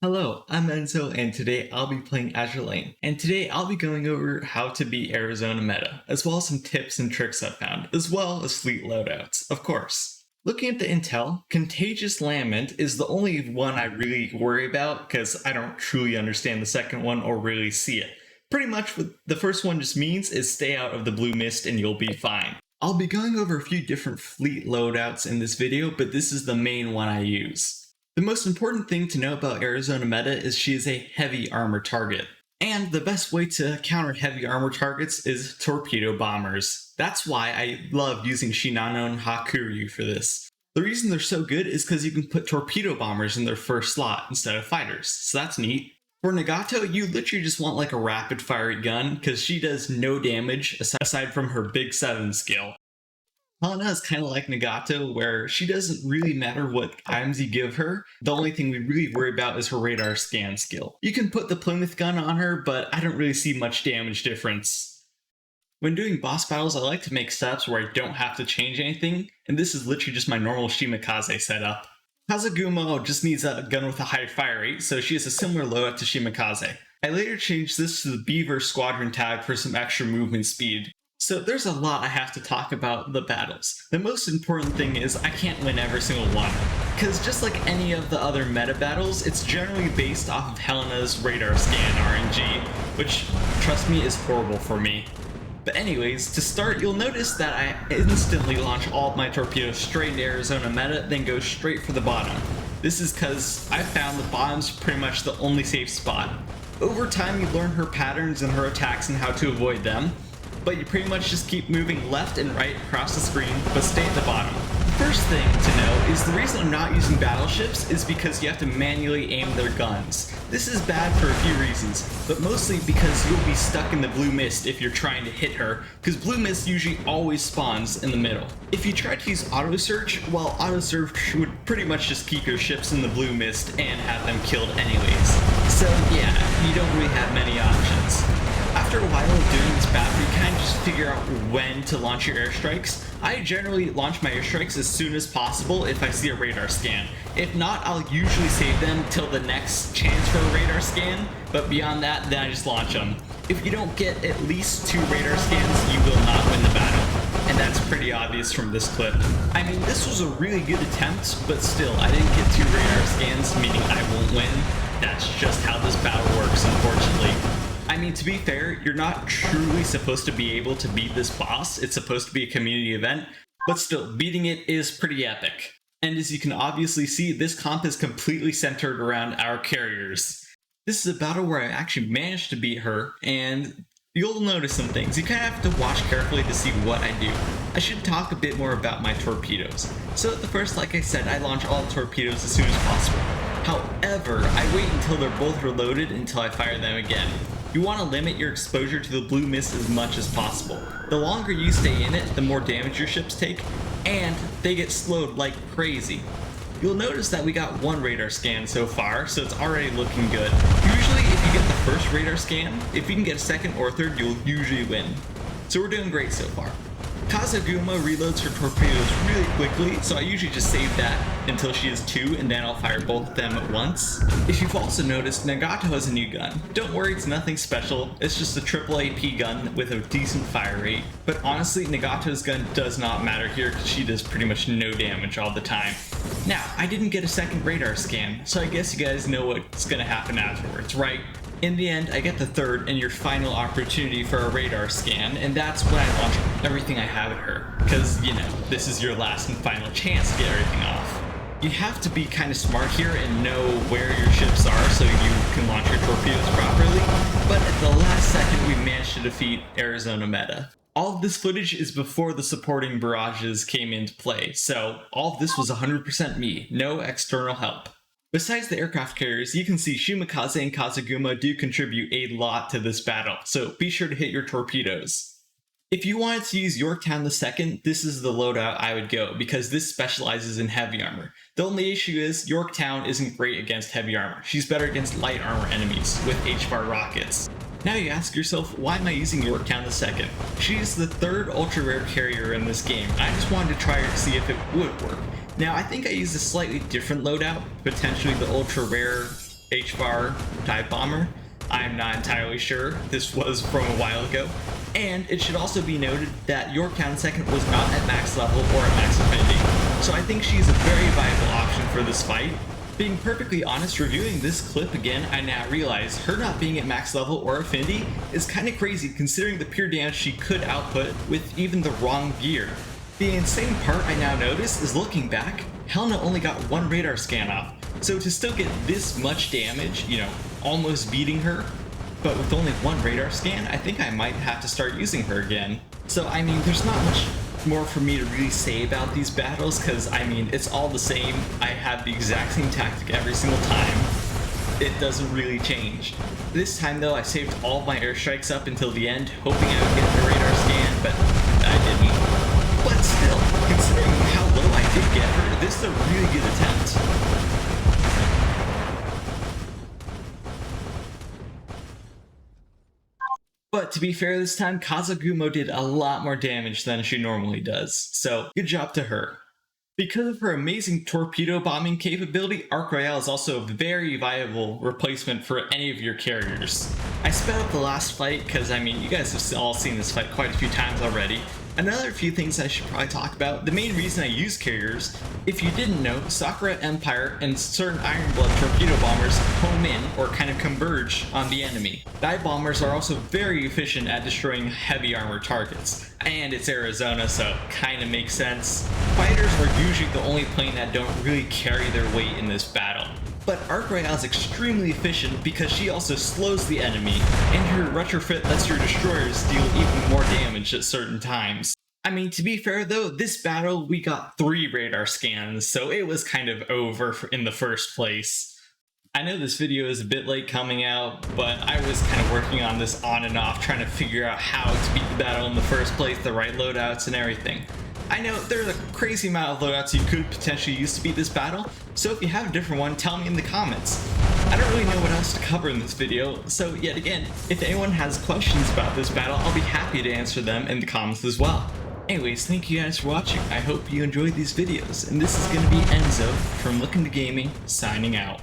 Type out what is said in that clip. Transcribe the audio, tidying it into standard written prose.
Hello, I'm Enzo, and today I'll be playing Azur, and today I'll be going over how to beat Arizona meta, as well as some tips and tricks I've found, as well as fleet loadouts, of course. Looking at the intel, Contagious Lament is the only one I really worry about, because I don't truly understand the second one or really see it. Pretty much what the first one just means is stay out of the blue mist and you'll be fine. I'll be going over a few different fleet loadouts in this video, but this is the main one I use. The most important thing to know about Arizona meta is she is a heavy armor target. And the best way to counter heavy armor targets is torpedo bombers. That's why I love using Shinano and Hakuryu for this. The reason they're so good is because you can put torpedo bombers in their first slot instead of fighters, so that's neat. For Nagato, you literally just want like a rapid fire gun, because she does no damage aside from her big 7 skill. Helena is kind of like Nagato, where she doesn't really matter what items you give her. The only thing we really worry about is her radar scan skill. You can put the Plymouth gun on her, but I don't really see much damage difference. When doing boss battles, I like to make setups where I don't have to change anything, and this is literally just my normal Shimakaze setup. Kazaguma just needs a gun with a high fire rate, so she has a similar loadout to Shimakaze. I later changed this to the Beaver Squadron tag for some extra movement speed. So there's a lot I have to talk about the battles. The most important thing is I can't win every single one, because just like any of the other meta battles, it's generally based off of Helena's radar scan RNG, which, trust me, is horrible for me. But anyways, to start, you'll notice that I instantly launch all of my torpedoes straight into Arizona meta, then go straight for the bottom. This is because I found the bottom's pretty much the only safe spot. Over time, you learn her patterns and her attacks and how to avoid them, but you pretty much just keep moving left and right across the screen, but stay at the bottom. The first thing to know is the reason I'm not using battleships is because you have to manually aim their guns. This is bad for a few reasons, but mostly because you'll be stuck in the blue mist if you're trying to hit her, because blue mist usually always spawns in the middle. If you try to use auto search, well, auto search would pretty much just keep your ships in the blue mist and have them killed anyways. So yeah, you don't really have many options. After a while of doing this battle, you kind of just figure out when to launch your airstrikes. I generally launch my airstrikes as soon as possible if I see a radar scan. If not, I'll usually save them till the next chance for a radar scan, but beyond that, then I just launch them. If you don't get at least 2 radar scans, you will not win the battle. And that's pretty obvious from this clip. I mean, this was a really good attempt, but still, I didn't get 2 radar scans, meaning I won't win. That's just how this battle works, unfortunately. I mean, to be fair, you're not truly supposed to be able to beat this boss. It's supposed to be a community event, but still, beating it is pretty epic. And as you can obviously see, this comp is completely centered around our carriers. This is a battle where I actually managed to beat her, and you'll notice some things. You kind of have to watch carefully to see what I do. I should talk a bit more about my torpedoes. So at the first, like I said, I launch all torpedoes as soon as possible. However, I wait until they're both reloaded until I fire them again. You want to limit your exposure to the blue mist as much as possible. The longer you stay in it, the more damage your ships take, and they get slowed like crazy. You'll notice that we got 1 radar scan so far, so it's already looking good. Usually if you get the first radar scan, if you can get a second or third, you'll usually win. So we're doing great so far. Kazaguma reloads her torpedoes really quickly, so I usually just save that until she has 2, and then I'll fire both of them at once. If you've also noticed, Nagato has a new gun. Don't worry, it's nothing special, it's just a triple AP gun with a decent fire rate. But honestly, Nagato's gun does not matter here because she does pretty much no damage all the time. Now, I didn't get a second radar scan, so I guess you guys know what's gonna happen afterwards, right? In the end, I get the third and your final opportunity for a radar scan, and that's when I launch everything I have at her. Because, you know, this is your last and final chance to get everything off. You have to be kind of smart here and know where your ships are so you can launch your torpedoes properly, but at the last second we managed to defeat Arizona meta. All of this footage is before the supporting barrages came into play, so all of this was 100% me, no external help. Besides the aircraft carriers, you can see Shimakaze and Kazaguma do contribute a lot to this battle, so be sure to hit your torpedoes. If you wanted to use Yorktown II, this is the loadout I would go, because this specializes in heavy armor. The only issue is, Yorktown isn't great against heavy armor. She's better against light armor enemies, with H-bar rockets. Now you ask yourself, why am I using Yorktown II? She's the 3rd ultra rare carrier in this game. I just wanted to try her to see if it would work. Now I think I used a slightly different loadout, potentially the ultra rare HVAR dive bomber. I'm not entirely sure. This was from a while ago. And it should also be noted that your count second was not at max level or at max affinity. So I think she's a very viable option for this fight. Being perfectly honest, reviewing this clip again, I now realize her not being at max level or affinity is kind of crazy considering the pure damage she could output with even the wrong gear. The insane part I now notice is looking back, Helena only got one radar scan off, so to still get this much damage, almost beating her, but with only one radar scan, I think I might have to start using her again. So I mean, there's not much more for me to really say about these battles, because I mean, it's all the same. I have the exact same tactic every single time. It doesn't really change. This time though, I saved all of my airstrikes up until the end, hoping I would get the radar scan, but I didn't. But still, considering how low I did get her, this is a really good attempt. But to be fair this time, Kazagumo did a lot more damage than she normally does, so good job to her. Because of her amazing torpedo bombing capability, Arc Royale is also a very viable replacement for any of your carriers. I sped up the last fight because, I mean, you guys have all seen this fight quite a few times already. Another few things I should probably talk about. The main reason I use carriers, if you didn't know, Sakura Empire and certain Ironblood torpedo bombers home in or kind of converge on the enemy. Dive bombers are also very efficient at destroying heavy armor targets. And it's Arizona, so kind of makes sense. Fighters are usually the only plane that don't really carry their weight in this battle. But Arc Royale is extremely efficient because she also slows the enemy, and her retrofit lets your destroyers deal even more damage at certain times. I mean, to be fair though, this battle we got 3 radar scans, so it was kind of over in the first place. I know this video is a bit late coming out, but I was kind of working on this on and off, trying to figure out how to beat the battle in the first place, the right loadouts and everything. I know there's a crazy amount of loadouts you could potentially use to beat this battle, so if you have a different one, tell me in the comments. I don't really know what else to cover in this video, so yet again, if anyone has questions about this battle, I'll be happy to answer them in the comments as well. Anyways, thank you guys for watching. I hope you enjoyed these videos, and this is going to be Enzo from LookIntoGaming, signing out.